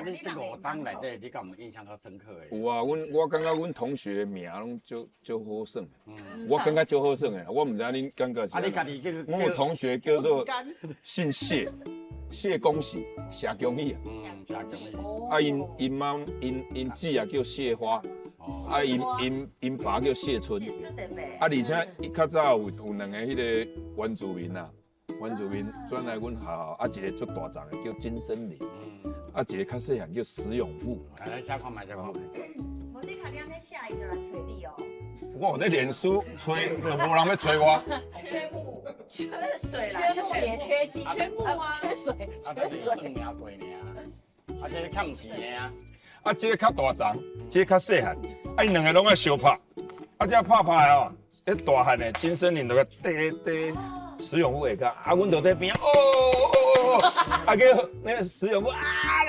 你这5档内底，你敢有印象较深刻的？有啊，我感觉阮同学名拢足好耍。我感觉足好耍的，我唔知恁感觉是。啊，你家己叫？我有同学叫做姓谢，谢恭喜，谢恭喜啊。谢恭喜。啊，因妈因姊也叫谢花。 啊，因爸叫谢春，啊，而且伊较早有2个迄个原住民啊，原住民转来阮学校，啊，一个足大丛的叫金森林，啊，一个较细汉叫石永富。来写看卖，写看卖。我你看你安尼下一个来找你哦。我有在脸书吹，都无人要吹我。缺木，缺水啦，缺木也缺鸡，缺木啊，缺水，缺水。啊，这个看唔起的啊。 啊，这个较大丛，这个较细汉，啊，因2个拢爱相拍，啊，这拍哦，迄大汉的金森林就个缀石永富下骹，啊，阮就在边啊叫那个石永富啊，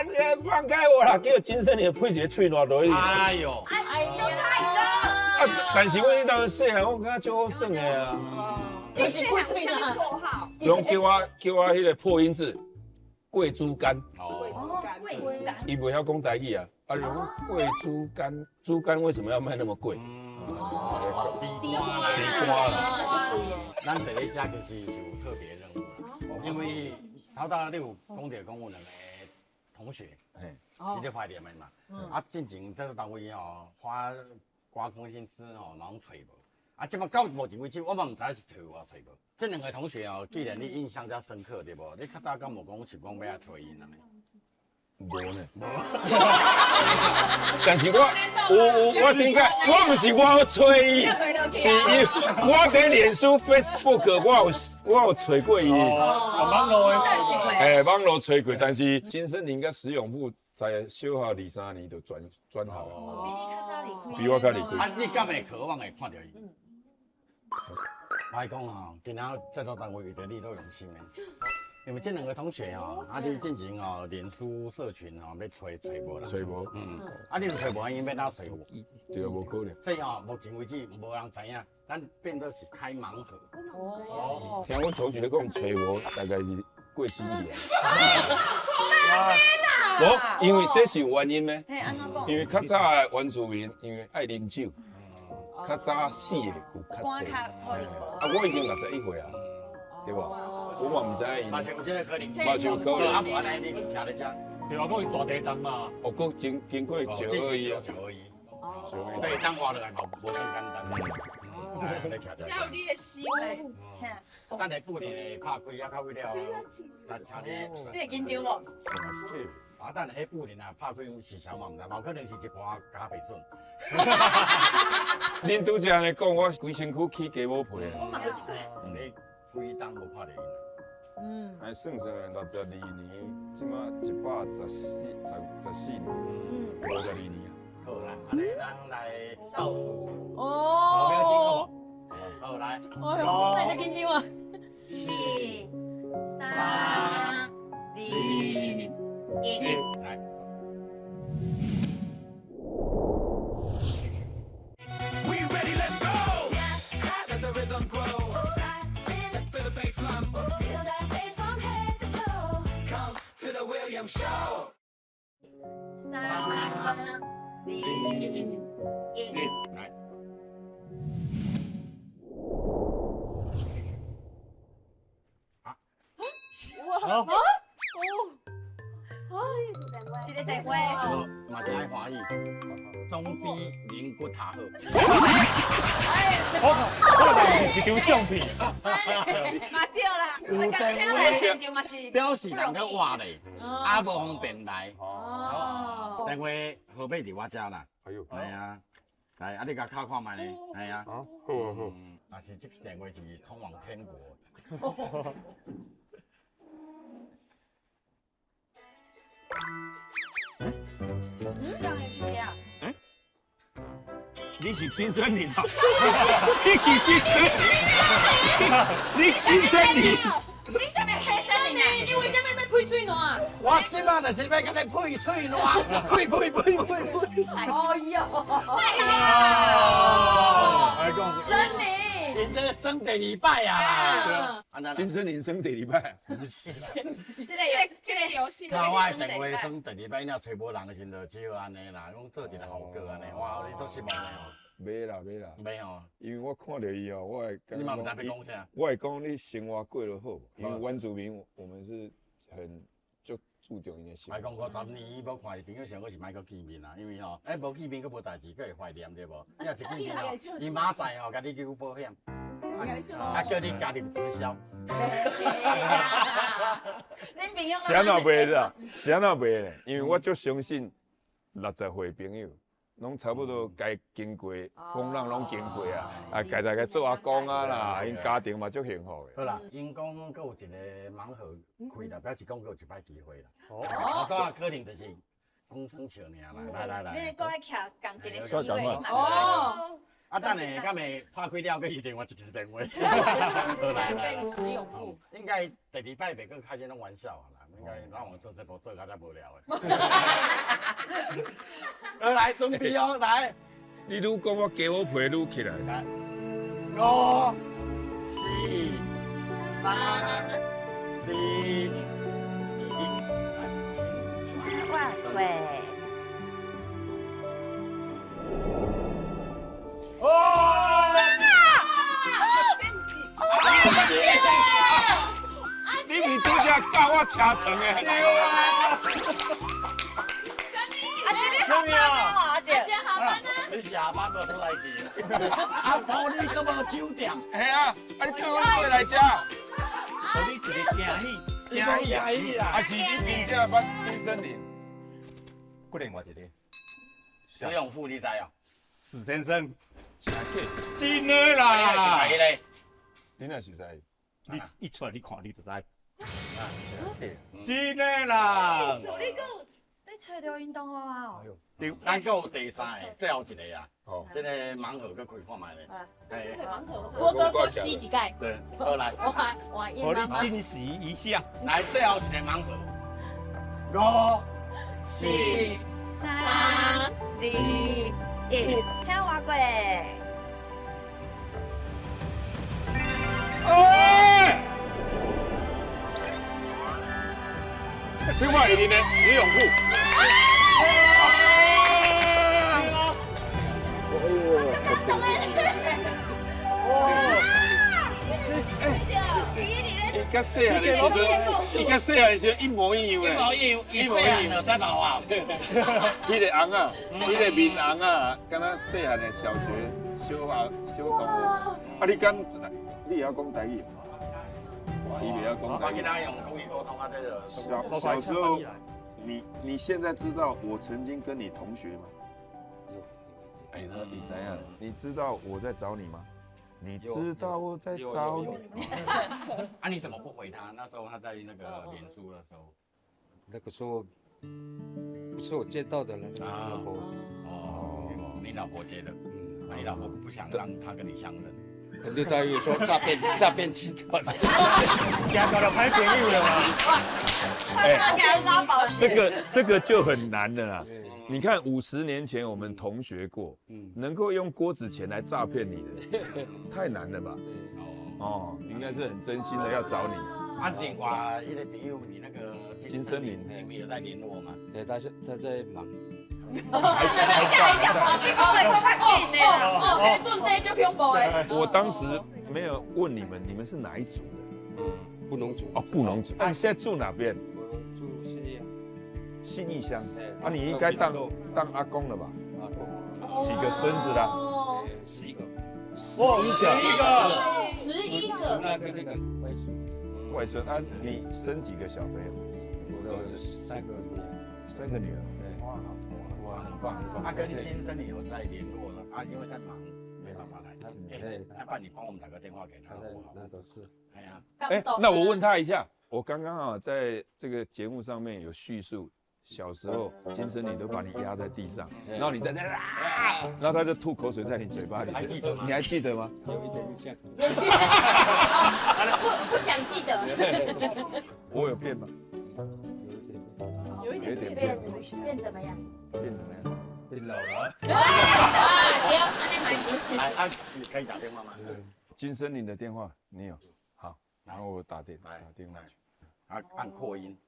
那个放开我啦，叫金森林配一个喙烂落去。哎呦，哎，就太高。啊，但是阮迄当细汉，我感觉足好耍的啊。你是配喙的绰号，拢叫我迄个破音字，贵猪肝。哦，贵猪肝。伊袂晓讲台语啊。 啊，贵猪肝，猪肝为什么要卖那么贵？低瓜了，咱这里家就是有特别任务啦，因为头你有讲到讲有2个同学，是咧怀念的嘛，啊，进前这个单位吼，花瓜空心思吼，拢找无，啊，即摆到目前为止，我嘛唔知是找我找无。这2个同学哦，既然你印象较深刻对无？你较早敢无讲是讲要来找因安尼？ 无呢，但是我我顶解，我唔是我要催伊，是伊我伫脸书 Facebook 我有找过伊，网络的，网络找过，但是金森林甲石永富在小学2、3年就转校了，比你较早离开，比我较离开。啊，你敢会渴望会看到伊？我讲吼，今仔制作单位为着你都用心的。 因为这2个同学哦，啊，你进前哦，脸书社群哦，要找无啦，找无，啊，你若找无，因要哪找有？对，无可能。所以哦，目前为止无人知影，咱变做是开盲盒。哦，听阮同学讲找无，大概是过10年。无，因为这是有原因的。嘿，安怎讲？因为较早的原住民，因为爱啉酒，较早死的有较济。啊，我已经61岁啊，对吧？ 我嘛唔知影，嘛是有这个可能，嘛是有可能。啊，无安尼你徛咧遮，对啊，讲伊大地震嘛，哦，佫经过921啊921，所以当活落来嘛无算简单。你徛遮。叫你的心嘞，等下固定的拍开啊，到尾了，咱请你。你会紧张无？啊，等下迄固定啊拍开是啥嘛唔知，嘛有可能是一盘加倍笋。恁拄则安尼讲，我规身躯起鸡母皮。我嘛知。你几档无拍到因？哎，算算62年，即马114年，52年啊。好啦，安尼咱来倒数。哦，5秒钟好不？好来。哎呦，那就紧张啊。 4、3、2、1，来。 3、2、1，来。哇！这个电话，嘛是爱欢喜，总比灵骨塔好。一张相片，嘛对啦，有电请来现场嘛是表示人去活咧，啊无方便来。哦，电话号码伫我遮啦。哎呦，系啊，来啊，你甲敲看卖咧，系啊。好，好，好。但是这个电话是通往天国。上一句呀，你是金森林啊？你是金森林？你金森林？你什么黑森林啊？你为什么要配嘴暖？我即摆就是要甲你配嘴烂，配。哎呦，哎讲森林，林这个生第二摆啊！金森林生第二摆，不是啦，这个游戏，靠我电话生第二摆，了找无人的时阵，就只好安尼啦，讲做一个好歌安尼，哇，你做失望的哦。袂啦，没哦，因为我看到伊哦，我会你嘛唔知要讲啥？我会讲你生活过得好，因为原住民我们是很就注重伊的生莫讲活。50年伊无看伊朋友上，我是莫搁见面啦，因为吼，无见面搁无代志，搁会怀念对无？你若一见面吼，伊明仔吼，甲你求保险，叫你加入直销。恁朋友是安怎袂啦？是安怎袂呢？因为我足相信60岁朋友。拢差不多该经过风浪拢经过啊，该大家做阿公啊啦，因家庭嘛足幸福的。好啦，因讲搁有一个盲盒开啦，表示讲搁有一摆机会啦。哦，多啊，可能就是公生笑尔啦，来。你搁爱徛共一个思维嘛？哦，啊，等下敢会拍开了，搁伊电话一个电话。好来变实用户。应该第2摆袂搁开这种玩笑啦，应该让我做这部做较才无聊的。来准备哦，来。你愈讲我加我皮愈起来。来，5、4、3、2、1，来，请喂。你咪拄则教我车床的。阿姐大家好玩啊！你下班就出来去。啊，无你搁无酒店。嘿啊，你叫我过来吃。我你一个惊喜，惊喜啦！啊是你真正捌金森林？不另外一个。石永富你知哦？史先生，真客，真的哎呀，是啦！谁咧？你若是知？你一出来你看你就知，真客。真的啦！你找到运动啊？对，咱搁有第3个，最后一个啊。哦，这个盲盒搁开看卖咧。郭哥给我吸几盖。对，好来，哇耶我你惊喜一下。来最后一个盲盒。5、4、 3、2、1，请我过。哎！青蛙里面的石永富。伊甲细汉的时阵，伊甲细汉的时阵一模一样嘞，一模一样的，真好啊！迄个红啊，迄个面红啊，敢若细汉的小学小公啊，你敢你也要讲台语？哇，伊袂晓讲台语。我跟他用口语沟通啊，这个。小时候，你现在知道我曾经跟你同学吗？哎，你怎样？你知道我在找你吗？你知道我在找你？啊，你怎么不回他？那时候他在那个脸书的时候。那个时候不是我接到的那个老婆，哦，你老婆接的。啊，你老婆不想让他跟你相认。就在于说诈骗集团。加到了拍朋友了嘛？这个就很难的啦。你看50年前我们同学过，能够用郭子乾来诈骗你的，太难了吧？哦，应该是很真心的要找你。啊，另外一个朋友，你那个金森林，你们有在联络吗？对，他在忙。哦，顿这就恐怖哎！我当时没有问你们是哪一组的？布农族。哦，布农族。那你现在住哪边？我住信义。信义乡。啊，你应该当阿公了吧？阿公。几个孙子啦？11个。哦11个。那个外孙。外孙啊，你生几个小朋友？我3个女儿。3个女儿。哇，很棒很棒。他跟金森林有在联络了啊，因为他忙，没办法来。那不然你帮我们打个电话给他好不好？那都是。哎呀，那我问他一下，我刚刚啊在这个节目上面有叙述，小时候金森林都把你压在地上，然后你在那啊，然后他就吐口水在你嘴巴里，还记得吗？你还记得吗？有一点印象。不想记得。我有变吗？有一点变怎么样？变怎么样？变老了。对，安尼嘛是。来，你可以打电话吗？金森林的电话你有？好，然后我打电话去。按扩音。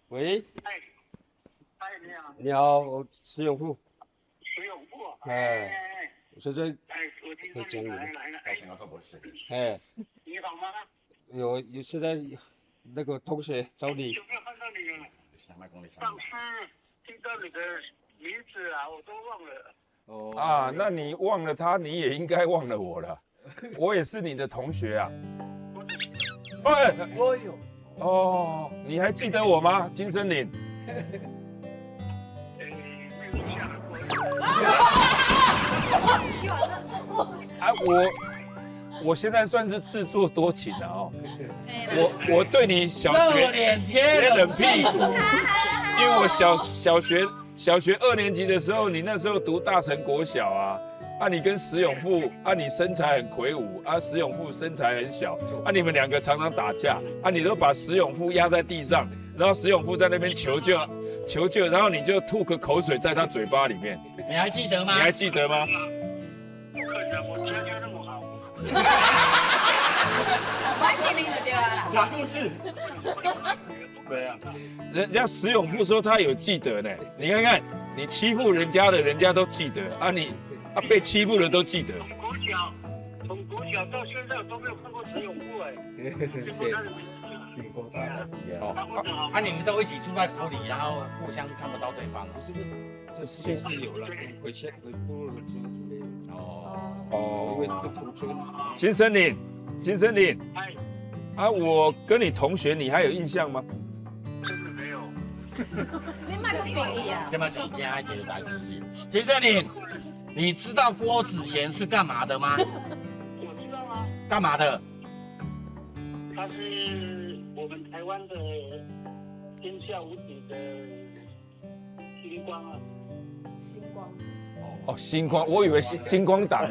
喂，你好。你好，我石永富。石永富。我现在我听说你来了。想要做博士。你好吗？有现在那个同学找你。有没有看到你了？上次听到你的名字啊，我都忘了。啊，那你忘了他，你也应该忘了我了。我也是你的同学啊。哎呦。哦，你还记得我吗？金森林。啊，我现在算是自作多情了哦。我对你小学贴冷屁股，因为我小学2年级的时候，你那时候读大成国小啊。啊，你跟石永富啊，你身材很魁梧啊，石永富身材很小啊，你们2个常常打架啊，你都把石永富压在地上，然后石永富在那边求救，然后你就吐个口水在他嘴巴里面，你还记得吗？你还记得吗？不可能，我家教那么好。我心灵的对啊。假故事。对啊。人家石永富说他有记得呢，你看看你欺负人家的，人家都记得啊，你。被欺负的都记得。从国小到现在我都没有看过石永富哎。听过他的哦。啊，你们都一起住在府里，然后互相看不到对方。不是，这现是有了，回部落的时候就没有。哦。因为都同村。金森林。啊，我跟你同学，你还有印象吗？真的没有。你卖个饼呀？这么想听一个大知识，金森林。你知道郭子乾是干嘛的吗？我知道啊。干嘛的？他是我们台湾的天下无敌的星光啊。星光。哦，星光，我以为是金光党。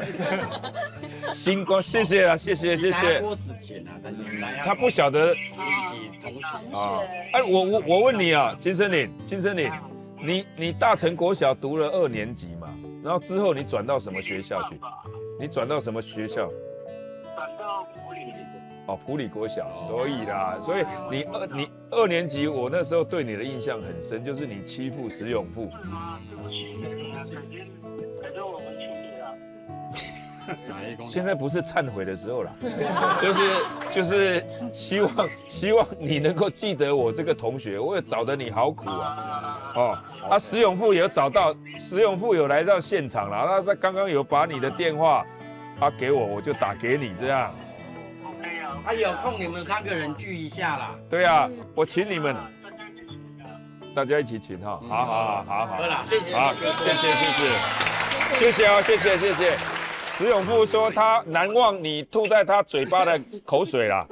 星光，谢谢啦，谢谢。郭子乾啊，但是他不晓得。一起同学啊。哎，我问你啊，金森林，你大成国小读了2年级嘛？然后之后你转到什么学校去？你转到什么学校？转到埔里。哦，埔里国小，所以你2年级，我那时候对你的印象很深，就是你欺负石永富。是吗？对不起，改天我们处理了。现在不是忏悔的时候了，就是希望你能够记得我这个同学，我也找得你好苦啊。哦。啊，石永富有找到，石永富有来到现场了，他刚刚有把你的电话给我，我就打给你这样。啊，有空你们3个人聚一下啦。对啊，我请你们，大家一起请哈。好。好了，谢谢。好，谢谢啊，谢谢。石永富说他难忘你吐在他嘴巴的口水啦。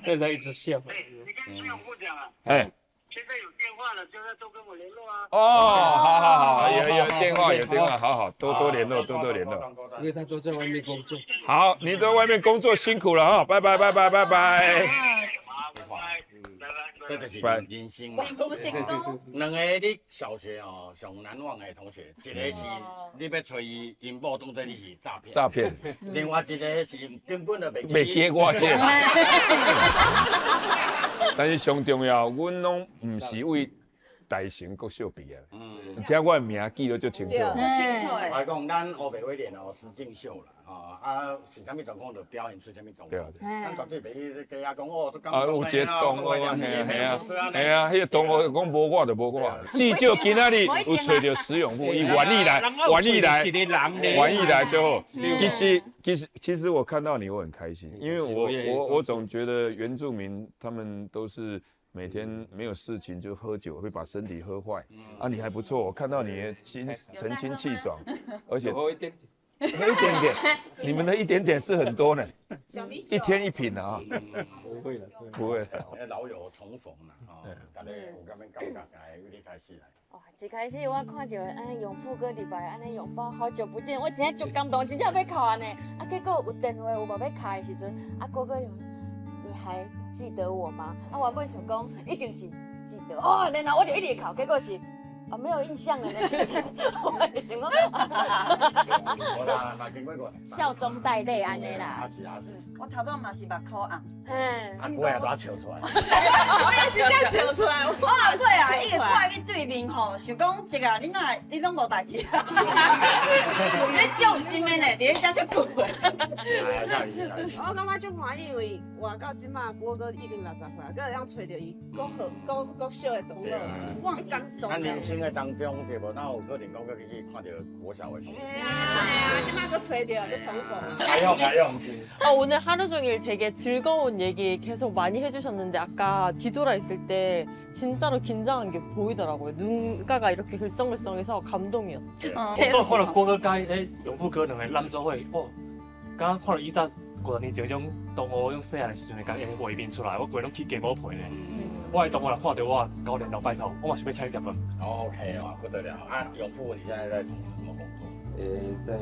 现在一直笑。你跟石永富讲啊。现在有电话了，叫他多跟我联络啊。好，有电话，好，多联络。因为他都在外面工作。好，你在外面工作辛苦了哈，拜拜。这就是人生嘛。成功。2个你小学哦上难忘的同学，一个是你要找因某当作你是诈骗，另外一个是根本就袂记我这。但是上重要，阮拢唔是为大成国小毕业，而且我的名记得足清楚。我讲咱黑白会练哦，石敬秀啦，是啥物状况就表现出啥物状况。咱绝对袂去加讲哦，有一个同学，系啊，迄个同学讲无我就无我。至少今仔日有找到石永富，伊愿意来就好。其实我看到你，我很开心，因为我总觉得原住民他们都是。每天没有事情就喝酒，会把身体喝坏。你还不错，我看到你神清气爽，而且喝一点点，你们的一点点是很多呢，1天1瓶啊。不会了。老友重逢啦，大家有咁样感觉，有啲开始来。一开始我看到永富哥礼拜安尼拥抱，好久不见，我真正足感动，真正要哭安尼。结果有电话有无要开的时阵，哥哥你还记得我吗？我尾想讲一定是记得然后我就一直哭，结果是啊，没有印象了呢。我也想讲，我啦，嘛经过过。笑中带泪安尼啦。是。我头段嘛是目眶红，嗯，我也把它笑出来。我也是这样笑出来。我也会啊，伊个看去对面吼，想讲一个你拢无代志，你足心的呢，伫咧遮足久的。我感觉足欢喜，因为活到即马，郭哥已经60岁，搁会当找着伊，搁小的同学，足感动。咱人生的当中，对无？哪有可能讲搁去看到国小的同学？即马搁找着，搁重逢。还用。 오늘 하루 종일 되게 즐거운 얘기 계속 많이 해주셨는데 아까 뒤돌아 있을 때 진짜로 긴장한 게 보이더라고요. 눈가가 이렇게 글썽글썽해서 감동이었어요. 我看到郭哥甲永富哥两个男组伙，哦，刚看到以前50年前种同学用细汉的时阵，甲画面出来，我规拢去鸡母陪呢。我的同学若看到我9年老拜头，我嘛想要请你吃饭。OK 哇，不得了啊！永富，你现在在从事什么工作？在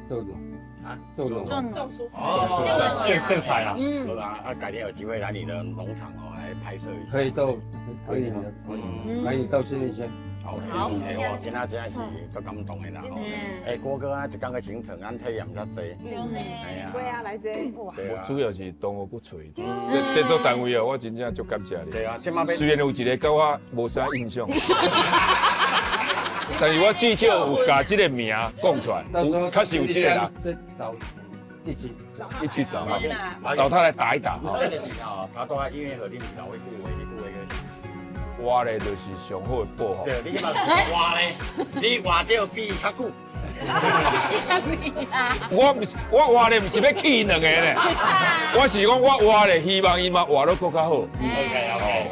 做农啊，做农种蔬哦，正菜啊。好吧，改天有机会来你的农场来拍摄一下。可以到，可以吗？可以到新一线。好，我今仔真系是足感动的啦。郭哥啊，一天的行程咱体验较多。对啊，来这哇。我主要是同学不吹，这制作单位哦，我真正足感谢你。对啊，即马虽然有一个跟我无啥印象，但是我至少有把这个名讲出来，有确实有这个人。找一起找找他来打一打哈。这个是吼，他都在音乐盒里面搞一句话，一句话个是。 活咧就是上好的保护。对，你即马活咧，你活着比较久。我唔是，我活咧唔是要气两个咧，我是讲我活咧，希望伊嘛活得更较好。OK。